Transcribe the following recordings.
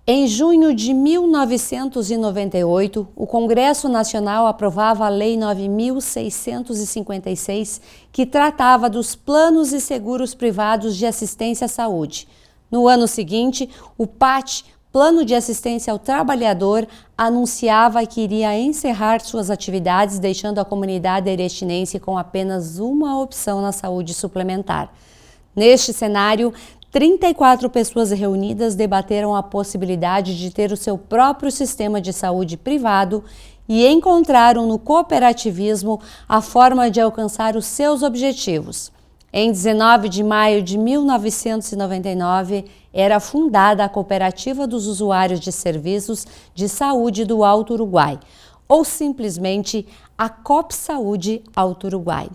Em junho de 1998, o Congresso Nacional aprovava a Lei 9.656, que tratava dos planos e seguros privados de assistência à saúde. No ano seguinte, o PAT, Plano de Assistência ao Trabalhador, anunciava que iria encerrar suas atividades, deixando a comunidade erechinense com apenas uma opção na saúde suplementar. Neste cenário, 34 pessoas reunidas debateram a possibilidade de ter o seu próprio sistema de saúde privado e encontraram no cooperativismo a forma de alcançar os seus objetivos. Em 19 de maio de 1999, era fundada a Cooperativa dos Usuários de Serviços de Saúde do Alto Uruguai, ou simplesmente a COP Saúde Alto Uruguai.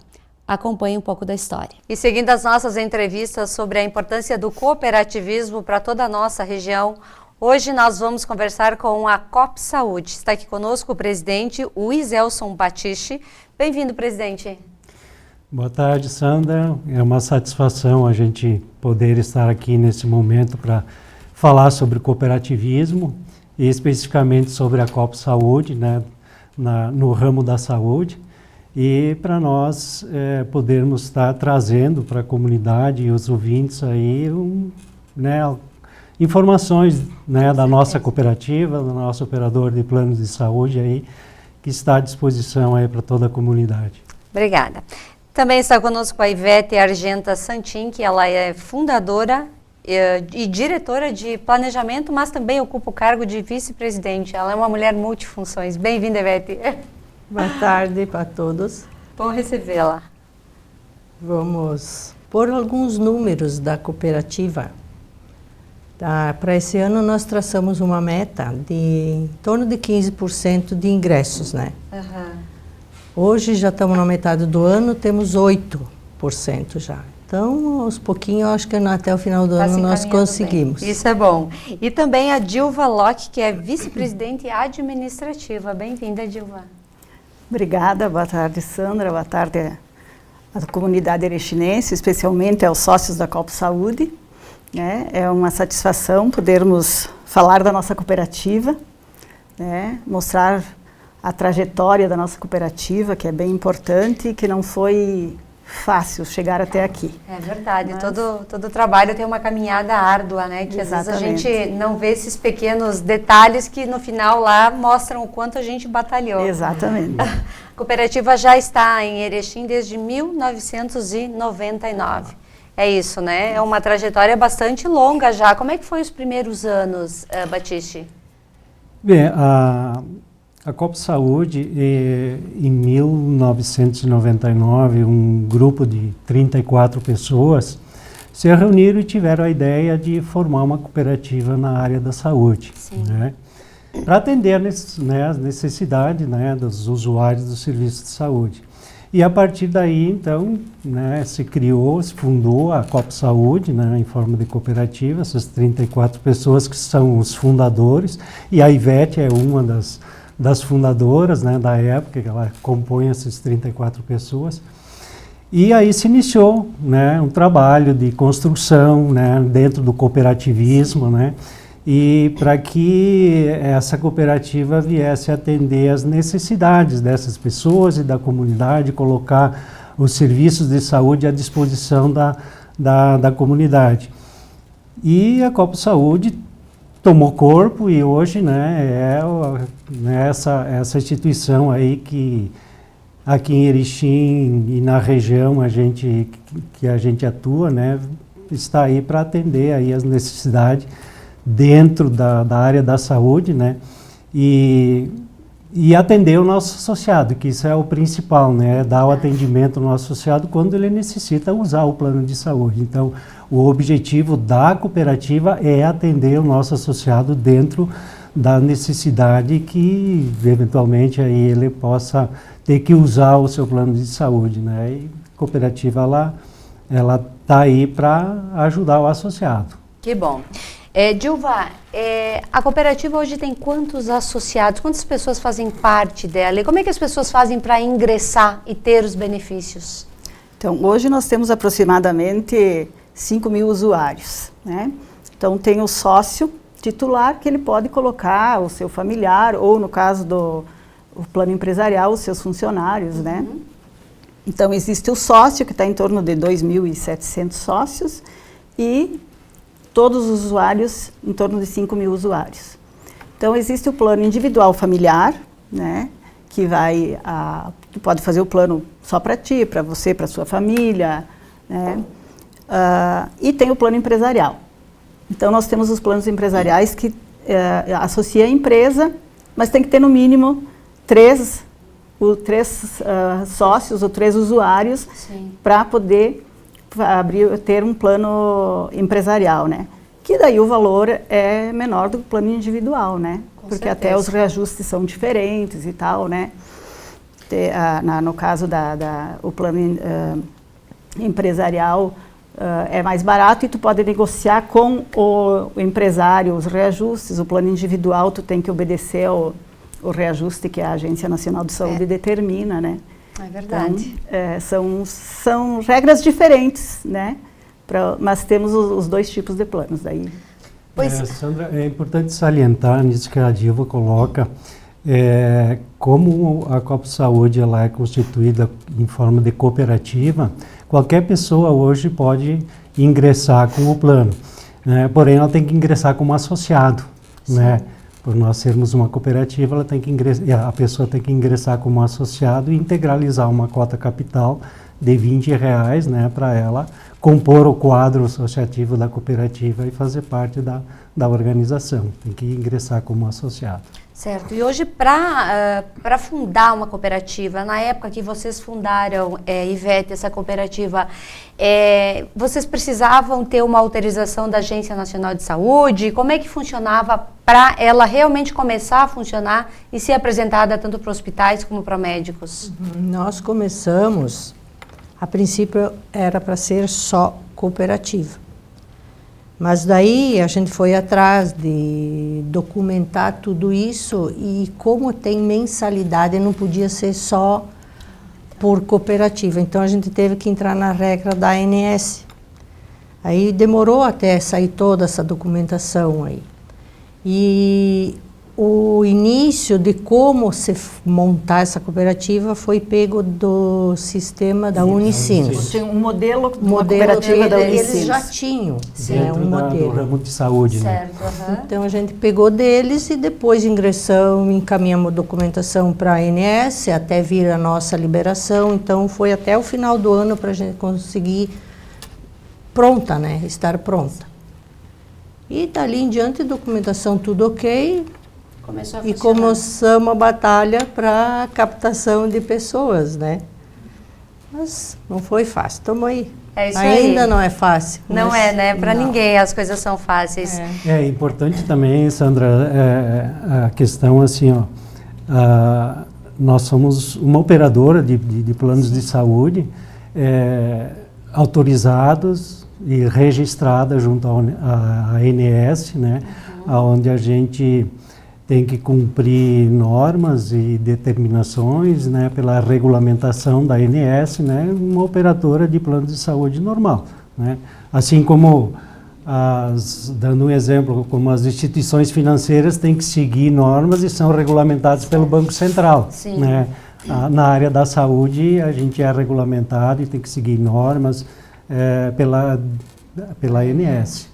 Acompanhe um pouco da história. E seguindo as nossas entrevistas sobre a importância do cooperativismo para toda a nossa região, hoje nós vamos conversar com a COP Saúde. Está aqui conosco o presidente, o Iselson Batiste. Bem-vindo, presidente. Boa tarde, Sandra. É uma satisfação a gente poder estar aqui nesse momento para falar sobre cooperativismo e especificamente sobre a COP Saúde, né, no ramo da saúde. E para nós podermos estar trazendo para a comunidade e os ouvintes aí informações, né, da nossa cooperativa, do nosso operador de planos de saúde aí, que está à disposição aí para toda a comunidade. Obrigada. Também está conosco a Ivete Argenta Santin, que ela é fundadora e diretora de planejamento, mas também ocupa o cargo de vice-presidente. Ela é uma mulher multifunções. Bem-vinda, Ivete. Boa tarde para todos. Bom recebê-la. Vamos pôr alguns números da cooperativa. Para esse ano nós traçamos uma meta de em torno de 15% de ingressos, né? Hoje já estamos na metade do ano, temos 8% já. Então, aos pouquinhos, eu acho que até o final do ano nós conseguimos. Bem. Isso é bom. E também a Dilva Locke, que é vice-presidente administrativa. Bem-vinda, Dilva. Obrigada, boa tarde, Sandra, boa tarde à comunidade erechinense, especialmente aos sócios da COP Saúde. Né? É uma satisfação podermos falar da nossa cooperativa, né? Mostrar a trajetória da nossa cooperativa, que é bem importante e que não foi fácil chegar até aqui. É verdade, mas todo trabalho tem uma caminhada árdua, né? Que exatamente. Às vezes a gente não vê esses pequenos detalhes que no final lá mostram o quanto a gente batalhou. Exatamente. A cooperativa já está em Erechim desde 1999. É isso, né? É uma trajetória bastante longa já. Como é que foi os primeiros anos, Batiste? Bem, a COP Saúde, em 1999, um grupo de 34 pessoas se reuniram e tiveram a ideia de formar uma cooperativa na área da saúde, né, para atender as necessidades, né, dos usuários do serviço de saúde. E a partir daí, então, né, se fundou a COP Saúde, né, em forma de cooperativa, essas 34 pessoas que são os fundadores, e a Ivete é uma das fundadoras, né, da época, que ela compõe essas 34 pessoas. E aí se iniciou, né, um trabalho de construção, né, dentro do cooperativismo, né, e para que essa cooperativa viesse atender as necessidades dessas pessoas e da comunidade, colocar os serviços de saúde à disposição da comunidade. E a COP Saúde tomou corpo e hoje, né, essa instituição aí que aqui em Erechim e na região que a gente atua, né, está aí para atender aí as necessidades dentro da área da saúde, né, e atender o nosso associado, que isso é o principal, né, dar o atendimento ao nosso associado quando ele necessita usar o plano de saúde. Então, o objetivo da cooperativa é atender o nosso associado dentro da necessidade que, eventualmente, aí ele possa ter que usar o seu plano de saúde, né? E a cooperativa, ela está aí para ajudar o associado. Que bom. Dilva, a cooperativa hoje tem quantos associados? Quantas pessoas fazem parte dela? E como é que as pessoas fazem para ingressar e ter os benefícios? Então, hoje nós temos aproximadamente 5.000 usuários, né? Então, tem o sócio, titular, que ele pode colocar o seu familiar, ou no caso do plano empresarial, os seus funcionários, né? Então, existe o sócio, que está em torno de 2.700 sócios, e todos os usuários, em torno de 5.000 usuários. Então, existe o plano individual familiar, né? Que tu pode fazer o plano só para ti, para você, para sua família, né? E tem o plano empresarial. Então, nós temos os planos empresariais que associa a empresa, mas tem que ter no mínimo 3 sócios ou 3 usuários para poder ter um plano empresarial, né? Que daí o valor é menor do que o plano individual, né? Porque até os reajustes são diferentes e tal, né? No caso o plano empresarial é mais barato e tu pode negociar com o empresário os reajustes. O plano individual tu tem que obedecer o reajuste que a Agência Nacional de Saúde determina, né? É verdade. Então, são regras diferentes, né? Mas temos os 2 tipos de planos daí. Sandra, é importante salientar nisso que a Dilva coloca, como a Copo Saúde ela é constituída em forma de cooperativa, qualquer pessoa hoje pode ingressar com o plano, né? Porém ela tem que ingressar como associado, né? Por nós sermos uma cooperativa, a pessoa tem que ingressar como associado e integralizar uma cota capital de R$20, né, para ela compor o quadro associativo da cooperativa e fazer parte da organização. Tem que ingressar como associado. Certo. E hoje, para fundar uma cooperativa, na época que vocês fundaram, Ivete, essa cooperativa, vocês precisavam ter uma autorização da Agência Nacional de Saúde? Como é que funcionava para ela realmente começar a funcionar e ser apresentada tanto para hospitais como para médicos? Nós começamos, a princípio era para ser só cooperativa. Mas daí a gente foi atrás de documentar tudo isso e como tem mensalidade não podia ser só por cooperativa. Então a gente teve que entrar na regra da ANS. Aí demorou até sair toda essa documentação aí. E o início de como se montar essa cooperativa foi pego do sistema da Unicinos. Tem um modelo de uma cooperativa da Unicinos. Eles já tinham um Do modelo. ramo de saúde, Certo, né? Então a gente pegou deles e depois encaminhamos documentação para a ANS até vir a nossa liberação. Então foi até o final do ano para a gente conseguir pronta, né? Estar pronta. E dali em diante, documentação tudo ok. E começamos a batalha para a captação de pessoas, né? Mas não foi fácil. Estamos aí. É isso Ainda aí. não é fácil. Não é, né? Para ninguém as coisas são fáceis. É importante também, Sandra, a questão assim, ó, nós somos uma operadora de planos de saúde autorizados e registrada junto à ANS, né? Onde a gente tem que cumprir normas e determinações, né, pela regulamentação da ANS, né, uma operadora de plano de saúde normal, né? Assim como, dando um exemplo, como as instituições financeiras têm que seguir normas e são regulamentadas pelo Banco Central, né? Na área da saúde, a gente é regulamentado e tem que seguir normas pela ANS.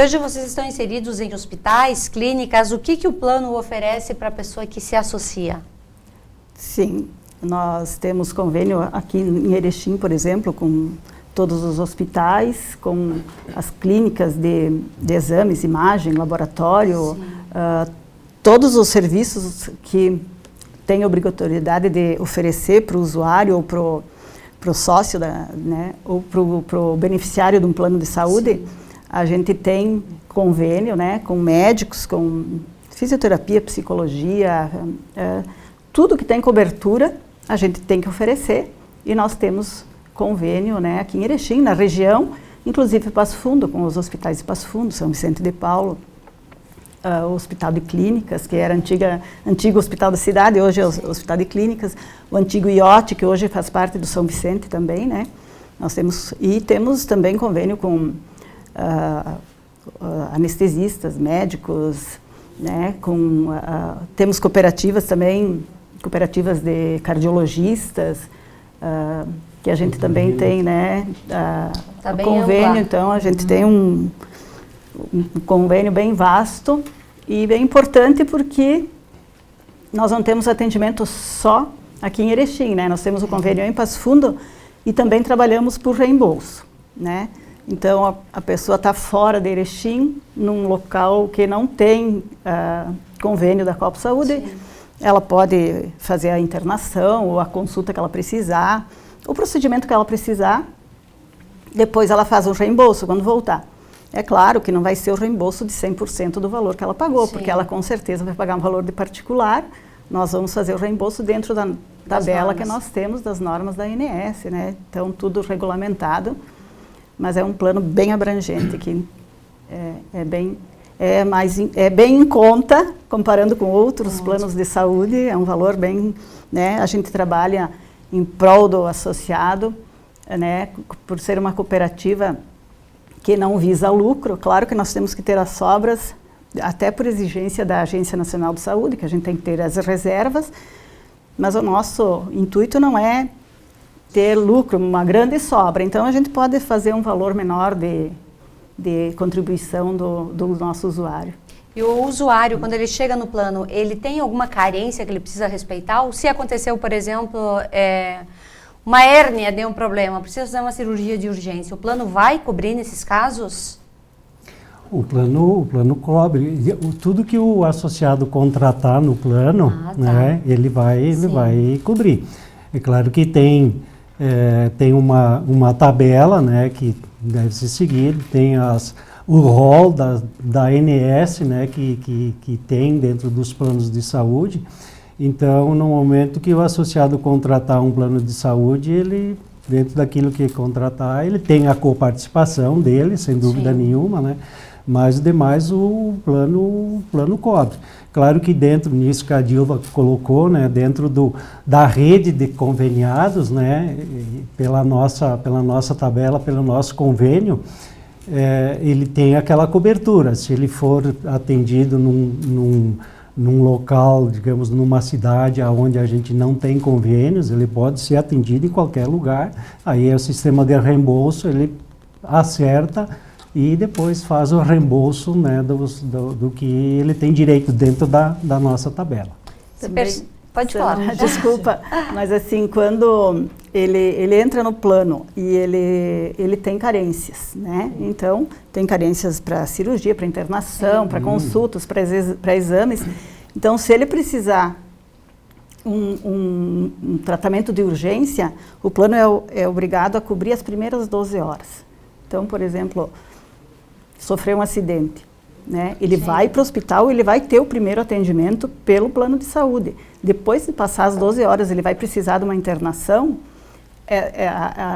Hoje vocês estão inseridos em hospitais, clínicas, o que o plano oferece para a pessoa que se associa? Sim, nós temos convênio aqui em Erechim, por exemplo, com todos os hospitais, com as clínicas de exames, imagem, laboratório, todos os serviços que tem obrigatoriedade de oferecer para o usuário ou para o sócio, né, ou para o beneficiário de um plano de saúde. Sim. A gente tem convênio, né, com médicos, com fisioterapia, psicologia, tudo que tem cobertura a gente tem que oferecer, e nós temos convênio, né, aqui em Erechim, na região, inclusive Passo Fundo, com os hospitais de Passo Fundo, São Vicente de Paulo, o Hospital de Clínicas, que era antigo Hospital da Cidade, hoje é o Hospital de Clínicas, o antigo IOT, que hoje faz parte do São Vicente também, né. Nós temos também convênio com anestesistas, médicos, né, temos cooperativas também, cooperativas de cardiologistas, que a gente também tem, né, Tá bem convênio, ampla. então a gente tem um convênio bem vasto e bem importante porque nós não temos atendimento só aqui em Erechim, né, nós temos o convênio em Passo Fundo e também trabalhamos por reembolso, né. Então, a pessoa está fora de Erechim, num local que não tem convênio da Copo Saúde, sim, ela pode fazer a internação ou a consulta que ela precisar, o procedimento que ela precisar, depois ela faz um reembolso quando voltar. É claro que não vai ser o reembolso de 100% do valor que ela pagou, sim, porque ela com certeza vai pagar um valor de particular, nós vamos fazer o reembolso dentro da tabela que nós temos das normas da ANS, né? Então, tudo regulamentado. Mas é um plano bem abrangente, que é bem em conta, comparando com outros planos de saúde, é um valor bem, né, a gente trabalha em prol do associado, né, por ser uma cooperativa que não visa lucro, claro que nós temos que ter as sobras, até por exigência da Agência Nacional de Saúde, que a gente tem que ter as reservas, mas o nosso intuito não é ter lucro, uma grande sobra. Então, a gente pode fazer um valor menor de contribuição do nosso usuário. E o usuário, quando ele chega no plano, ele tem alguma carência que ele precisa respeitar? Ou se aconteceu, por exemplo, uma hérnia deu um problema, precisa fazer uma cirurgia de urgência, o plano vai cobrir nesses casos? O plano cobre. Tudo que o associado contratar no plano, tá, né, ele vai cobrir. É claro que tem uma tabela, né, que deve ser seguida, tem o rol da ANS, né, que tem dentro dos planos de saúde. Então, no momento que o associado contratar um plano de saúde, ele, dentro daquilo que contratar, ele tem a coparticipação dele, sem dúvida, sim, nenhuma, né, mas o demais o plano cobre. Claro que dentro nisso que a Dilva colocou, né, dentro da rede de conveniados, né, pela nossa tabela, pelo nosso convênio, ele tem aquela cobertura. Se ele for atendido num local, digamos, numa cidade onde a gente não tem convênios, ele pode ser atendido em qualquer lugar. Aí o sistema de reembolso, ele acerta e depois faz o reembolso, né, do que ele tem direito dentro da nossa tabela. Pode falar. Desculpa, mas assim, quando ele entra no plano e ele tem carências, né? Então, tem carências para cirurgia, para internação, para consultas, para exames. Então, se ele precisar um tratamento de urgência, o plano é obrigado a cobrir as primeiras 12 horas. Então, por exemplo, sofreu um acidente, né? Ele vai para o hospital, ele vai ter o primeiro atendimento pelo plano de saúde. Depois de passar as 12 horas, ele vai precisar de uma internação,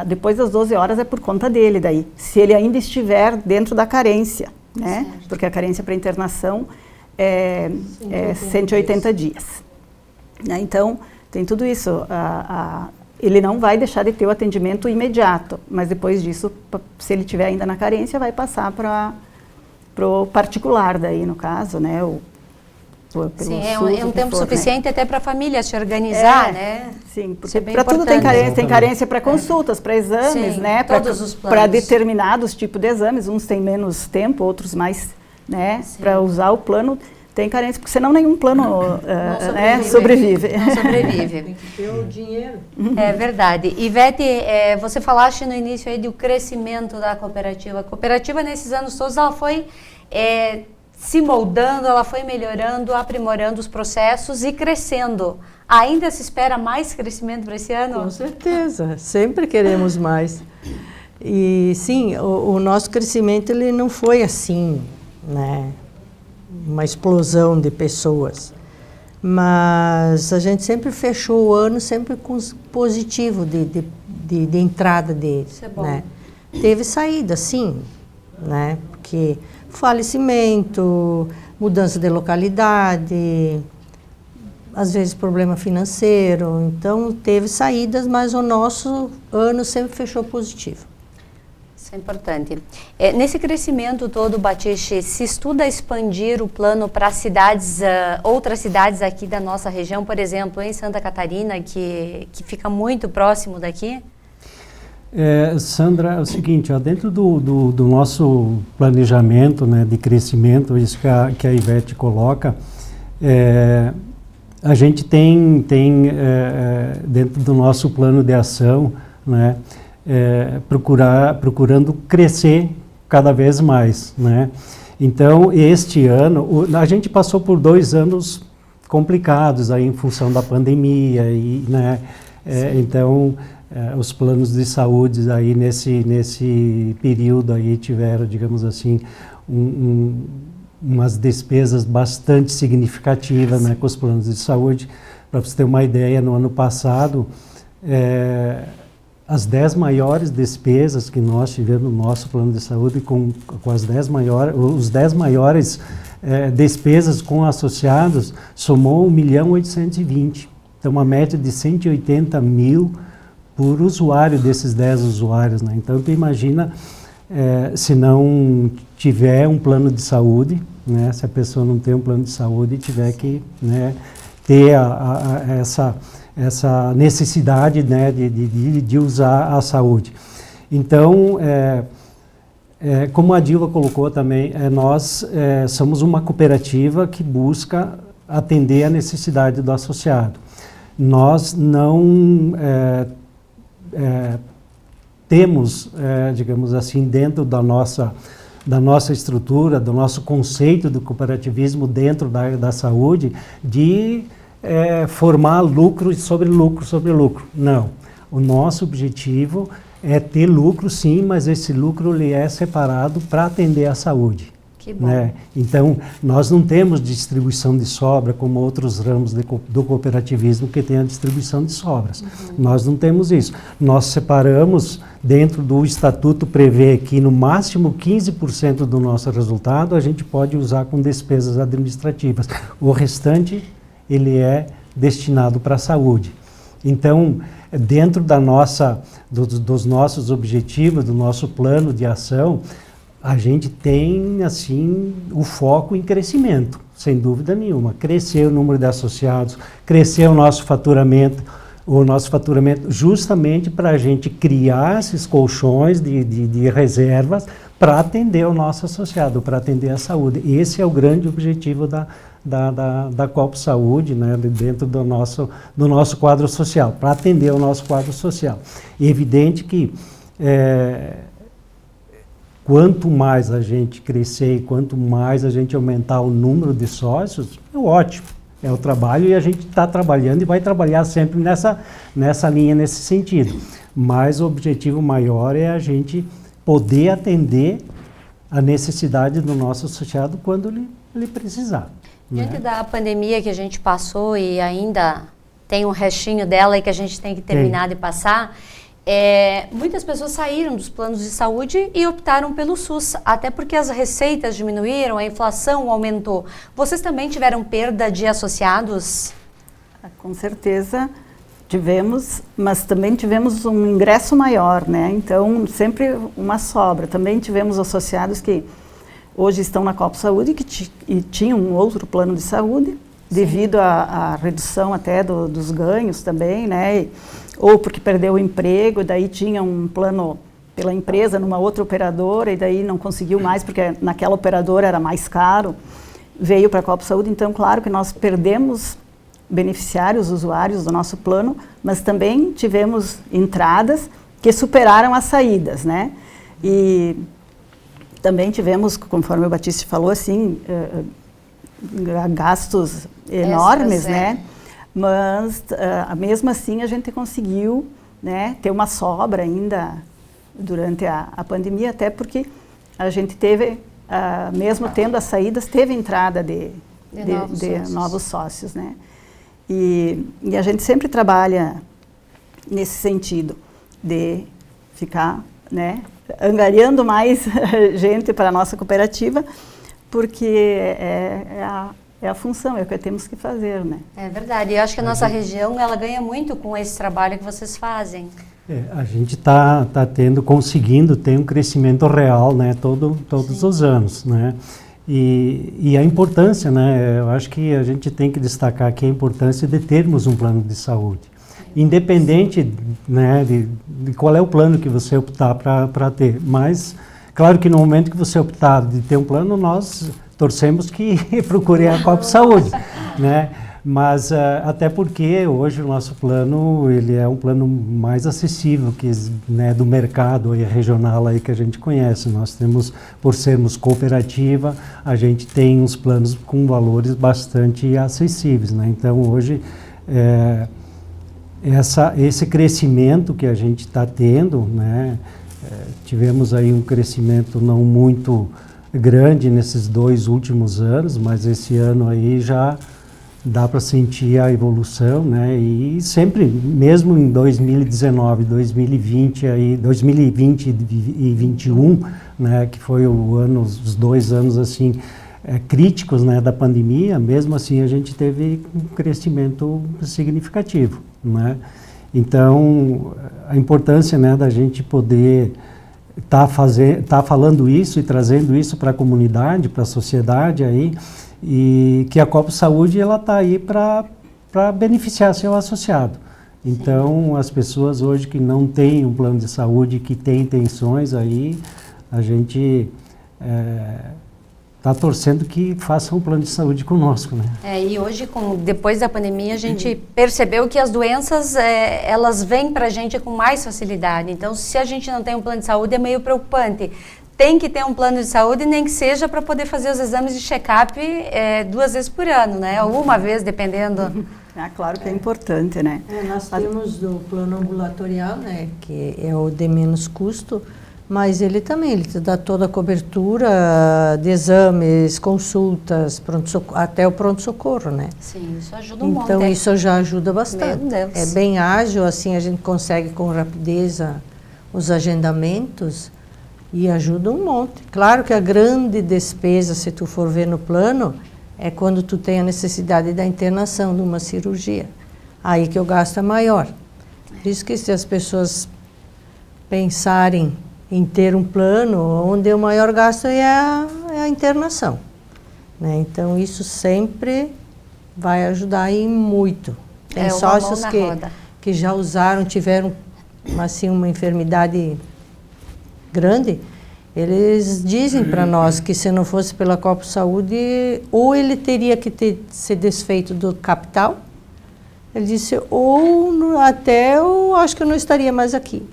depois das 12 horas é por conta dele daí, se ele ainda estiver dentro da carência, né? Certo. Porque a carência para internação é 180 dias. Né? Então, tem tudo isso. Ele não vai deixar de ter o atendimento imediato, mas depois disso, se ele estiver ainda na carência, vai passar para o particular daí, no caso, né? Sim, é um tempo suficiente, né, até para a família se organizar, né? Sim, porque para tudo tem carência para consultas, para exames, sim, né? Para determinados tipos de exames, uns têm menos tempo, outros mais, né? Para usar o plano. Tem carência, porque senão nenhum plano sobrevive. Não sobrevive. Tem que ter o dinheiro. É verdade. Ivete, você falaste no início aí do crescimento da cooperativa. A cooperativa, nesses anos todos, ela foi se moldando, ela foi melhorando, aprimorando os processos e crescendo. Ainda se espera mais crescimento para esse ano? Com certeza, sempre queremos mais. E sim, o nosso crescimento ele não foi assim, né? Uma explosão de pessoas, mas a gente sempre fechou o ano sempre com positivo de entrada deles. Isso é bom. Né? Teve saída, sim, né? Porque falecimento, mudança de localidade, às vezes problema financeiro, então teve saídas, mas o nosso ano sempre fechou positivo. Isso é importante. Nesse crescimento todo, Batiste, se estuda expandir o plano para cidades, outras cidades aqui da nossa região, por exemplo, em Santa Catarina, que fica muito próximo daqui? Sandra, é o seguinte, ó, dentro do nosso planejamento, né, de crescimento, isso que a Ivete coloca, a gente tem dentro do nosso plano de ação, né, procurando crescer cada vez mais, né? Então, este ano, a gente passou por 2 anos complicados aí em função da pandemia, e, né, então, os planos de saúde aí nesse período aí tiveram, digamos assim, umas despesas bastante significativas, né, com os planos de saúde. Para você ter uma ideia, no ano passado, as 10 maiores despesas que nós tivemos no nosso plano de saúde, com as 10 maiores, os 10 maiores despesas com associados, somou 1.820.000. Então, uma média de 180 mil por usuário desses 10 usuários, né? Então, tu imagina, se não tiver um plano de saúde, né? Se a pessoa não tem um plano de saúde e tiver que, né, ter essa necessidade, né, de usar a saúde. Então, como a Dilva colocou também, nós somos uma cooperativa que busca atender a necessidade do associado. Nós não temos, digamos assim, dentro da nossa estrutura, do nosso conceito do cooperativismo dentro da área da saúde, de formar lucro sobre lucro sobre lucro. Não. O nosso objetivo é ter lucro, sim, mas esse lucro ele é separado para atender a saúde. Que bom. Né? Então, nós não temos distribuição de sobra como outros ramos do cooperativismo que tem a distribuição de sobras. Uhum. Nós não temos isso. Nós separamos, dentro do estatuto prevê que no máximo 15% do nosso resultado a gente pode usar com despesas administrativas. O restante ele é destinado para a saúde. Então, dentro dos nossos objetivos, do nosso plano de ação, a gente tem, assim, o foco em crescimento, sem dúvida nenhuma. Crescer o número de associados, crescer o nosso faturamento justamente para a gente criar esses colchões de reservas para atender o nosso associado, para atender a saúde. Esse é o grande objetivo da Coop Saúde, né, dentro do nosso quadro social, para atender o nosso quadro social. É evidente que quanto mais a gente crescer e quanto mais a gente aumentar o número de sócios, é ótimo. É o trabalho e a gente está trabalhando e vai trabalhar sempre nessa linha, nesse sentido. Mas o objetivo maior é a gente poder atender a necessidade do nosso associado quando ele precisar. Diante da pandemia que a gente passou e ainda tem um restinho dela e que a gente tem que terminar de passar, muitas pessoas saíram dos planos de saúde e optaram pelo SUS, até porque as receitas diminuíram, a inflação aumentou. Vocês também tiveram perda de associados? Com certeza tivemos, mas também tivemos um ingresso maior, né? Então, sempre uma sobra. Também tivemos associados que hoje estão na Coop Saúde e tinham um outro plano de saúde, sim, devido à redução até dos ganhos também, né? Ou porque perdeu o emprego, e daí tinha um plano pela empresa numa outra operadora, e daí não conseguiu mais, porque naquela operadora era mais caro, veio para a Coop Saúde. Então, claro que nós perdemos beneficiários, usuários do nosso plano, mas também tivemos entradas que superaram as saídas, né? E também tivemos, conforme o Batiste falou, assim, gastos enormes, né? Mas, mesmo assim, a gente conseguiu, né, ter uma sobra ainda durante a pandemia, até porque a gente teve, mesmo tendo as saídas, teve entrada de novos sócios, né? E a gente sempre trabalha nesse sentido de ficar, né, angariando mais gente para a nossa cooperativa, porque é a função, é o que temos que fazer, né? É verdade. Eu acho que a nossa região, ela ganha muito com esse trabalho que vocês fazem. A gente está conseguindo ter um crescimento real, né, todos Sim. os anos, né? E a importância, né, eu acho que a gente tem que destacar aqui a importância de termos um plano de saúde. Independente, né, de qual é o plano que você optar para ter. Mas, claro que no momento que você optar de ter um plano, nós torcemos que procure a Copo Saúde, né? Mas até porque hoje o nosso plano, ele é um plano mais acessível que, né, do mercado aí, regional aí que a gente conhece. Nós temos, por sermos cooperativa, a gente tem uns planos com valores bastante acessíveis, né? Então hoje esse crescimento que a gente está tendo, né, tivemos aí um crescimento não muito grande nesses 2 últimos anos, mas esse ano aí já dá para sentir a evolução, né? E sempre, mesmo em 2019, 2020 aí, 2020 e 2021, né, que foi os 2 anos assim críticos, né, da pandemia, mesmo assim a gente teve um crescimento significativo, né? Então, a importância, né, da gente poder tá falando isso e trazendo isso para a comunidade, para a sociedade aí, e que a Copo Saúde ela está aí para beneficiar seu associado. Então, as pessoas hoje que não têm um plano de saúde, que têm intenções aí, a gente está torcendo que façam um plano de saúde conosco, né? E hoje, depois da pandemia, a gente percebeu que as doenças, elas vêm para a gente com mais facilidade. Então, se a gente não tem um plano de saúde, é meio preocupante. Tem que ter um plano de saúde, nem que seja para poder fazer os exames de check-up 2 vezes por ano, né? Ou uma vez, dependendo. Claro que é importante, né? Nós temos o plano ambulatorial, né, que é o de menos custo, mas ele te dá toda a cobertura de exames, consultas, até o pronto-socorro, né? Sim, isso ajuda um monte. Então, isso já ajuda bastante. Meu Deus. É bem ágil, assim, a gente consegue com rapidez os agendamentos e ajuda um monte. Claro que a grande despesa, se tu for ver no plano, é quando tu tem a necessidade da internação de uma cirurgia. Aí que o gasto é maior. Por isso que se as pessoas pensarem em ter um plano, onde o maior gasto é a internação, né? Então, isso sempre vai ajudar aí muito. Tem sócios que já usaram, tiveram assim, uma enfermidade grande, eles dizem para nós que se não fosse pela Copo Saúde, ou ele teria que ser desfeito do capital, ele disse, ou até eu acho que eu não estaria mais aqui.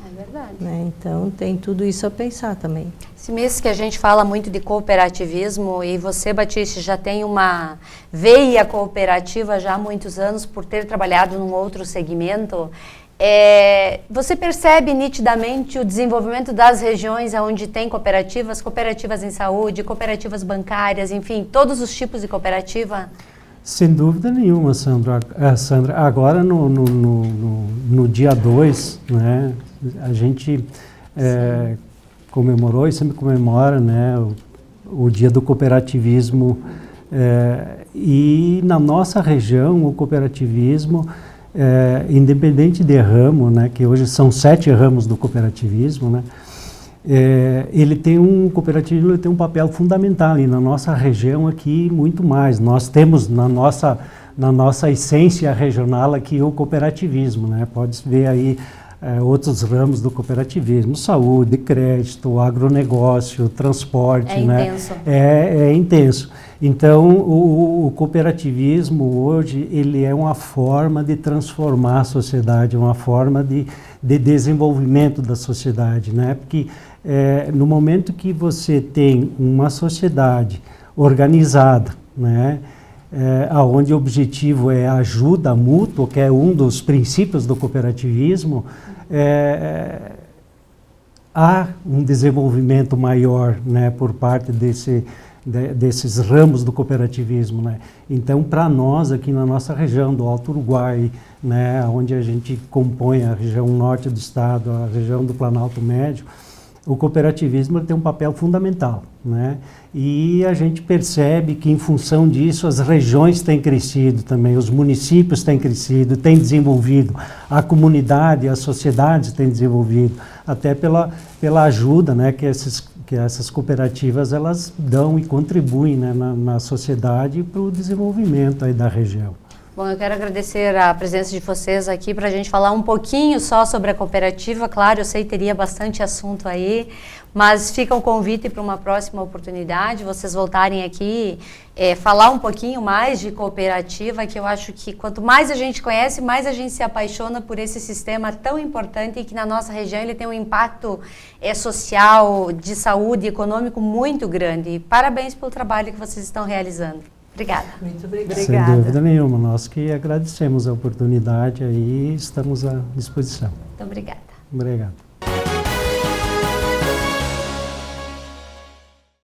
É verdade. Né? Então, tem tudo isso a pensar também. Esse mês que a gente fala muito de cooperativismo, e você, Batiste, já tem uma veia cooperativa já há muitos anos, por ter trabalhado num outro segmento, você percebe nitidamente o desenvolvimento das regiões onde tem cooperativas em saúde, cooperativas bancárias, enfim, todos os tipos de cooperativa? Sem dúvida nenhuma, Sandra. Agora no dia 2, né, a gente comemorou e sempre comemora, né, o dia do cooperativismo, e na nossa região o cooperativismo, independente de ramo, né, que hoje são 7 ramos do cooperativismo, né, o cooperativismo tem um papel fundamental e na nossa região aqui muito mais. Nós temos na nossa essência regional aqui o cooperativismo, né? Pode ver aí outros ramos do cooperativismo, saúde, crédito, agronegócio, transporte, né? Intenso. É intenso. Então, o cooperativismo hoje, ele é uma forma de transformar a sociedade, uma forma de desenvolvimento da sociedade, né? Porque no momento que você tem uma sociedade organizada, né? Onde o objetivo é a ajuda mútua, que é um dos princípios do cooperativismo, há um desenvolvimento maior, né, por parte desses ramos do cooperativismo, né? Então, para nós aqui na nossa região do Alto Uruguai, né, onde a gente compõe a região norte do estado, a região do Planalto Médio, o cooperativismo tem um papel fundamental, né? E a gente percebe que, em função disso, as regiões têm crescido também, os municípios têm crescido, têm desenvolvido, a comunidade, as sociedades têm desenvolvido, até pela ajuda, né, que essas cooperativas elas dão e contribuem, né, na sociedade para o desenvolvimento aí da região. Bom, eu quero agradecer a presença de vocês aqui para a gente falar um pouquinho só sobre a cooperativa. Claro, eu sei que teria bastante assunto aí, mas fica um convite para uma próxima oportunidade, vocês voltarem aqui, falar um pouquinho mais de cooperativa, que eu acho que quanto mais a gente conhece, mais a gente se apaixona por esse sistema tão importante e que na nossa região ele tem um impacto social, de saúde, econômico muito grande. E parabéns pelo trabalho que vocês estão realizando. Obrigada. Muito obrigada. Sem dúvida nenhuma, nós que agradecemos a oportunidade e estamos à disposição. Muito obrigada. Obrigado.